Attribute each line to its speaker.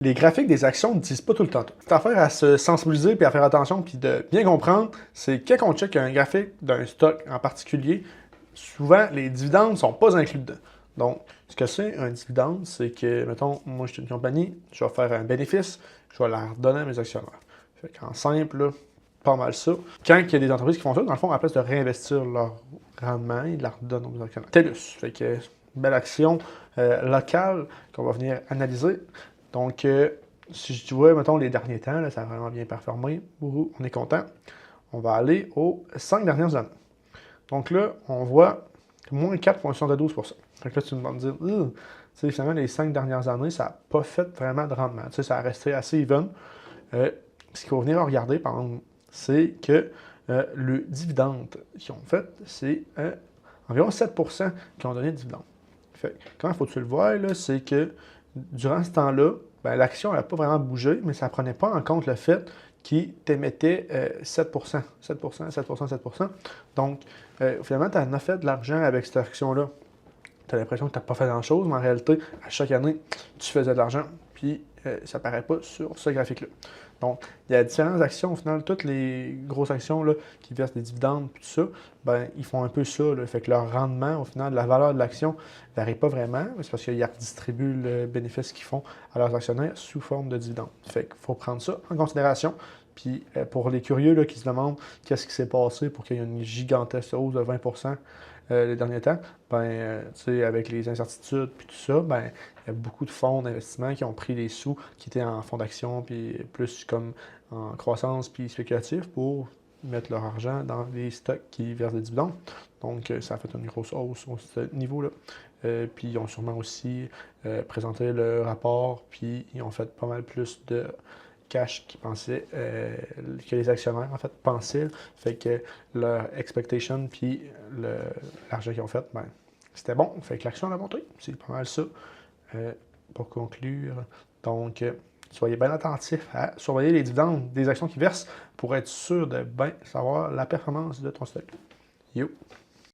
Speaker 1: Les graphiques des actions ne disent pas tout le temps tout. C'est affaire à se sensibiliser puis à faire attention puis de bien comprendre, c'est quand on check un graphique d'un stock en particulier, souvent les dividendes ne sont pas inclus dedans. Donc, ce que c'est un dividende, c'est que, mettons, moi je suis une compagnie, je vais faire un bénéfice, je vais la redonner à mes actionnaires. Fait qu'en simple, là, pas mal ça. Quand il y a des entreprises qui font ça, dans le fond, à la place de réinvestir leur rendement, ils la redonnent aux actionnaires. TELUS, fait que belle action locale qu'on va venir analyser. Donc, si je vois, mettons, les derniers temps, là, ça a vraiment bien performé, on est content. On va aller aux 5 dernières années. Donc là, on voit moins 4,72%. Fait que là, tu me demandes de dire, finalement, les 5 dernières années, ça n'a pas fait vraiment de rendement. Ça a resté assez even. Ce qu'il faut venir regarder, par exemple, c'est que le dividende qu'ils ont fait, c'est environ 7% qui ont donné de dividende. Fait comment faut-tu le voir, là, c'est que durant ce temps-là, ben, l'action n'a pas vraiment bougé, mais ça ne prenait pas en compte le fait qu'il t'émettait 7%, 7%, 7%, 7%. Donc, finalement, tu en as fait de l'argent avec cette action-là. Tu as l'impression que tu n'as pas fait grand-chose, mais en réalité, à chaque année, tu faisais de l'argent, puis ça ne paraît pas sur ce graphique-là. Donc, il y a différentes actions, au final, toutes les grosses actions là, qui versent des dividendes, puis tout ça, ben, ils font un peu ça. Là. Fait que leur rendement, au final, la valeur de l'action ne varie pas vraiment, mais c'est parce qu'ils redistribuent le bénéfice qu'ils font à leurs actionnaires sous forme de dividendes. Fait qu'il faut prendre ça en considération. Puis pour les curieux là, qui se demandent qu'est-ce qui s'est passé pour qu'il y ait une gigantesque hausse de 20% les derniers temps, ben, avec les incertitudes puis tout ça, ben, il y a beaucoup de fonds d'investissement qui ont pris les sous qui étaient en fonds d'action puis plus comme en croissance puis spéculatif pour mettre leur argent dans les stocks qui versent des dividendes. Donc, ça a fait une grosse hausse à ce niveau-là. Puis, ils ont sûrement aussi présenté le rapport, puis ils ont fait pas mal plus de cash qu'ils pensaient, que les actionnaires, en fait, pensaient. Fait que leur expectation, puis l'argent qu'ils ont fait, ben, c'était bon. Fait que l'action a monté. C'est pas mal ça. Pour conclure, donc, soyez bien attentifs à surveiller les dividendes des actions qui versent pour être sûr de bien savoir la performance de ton stock. Yo!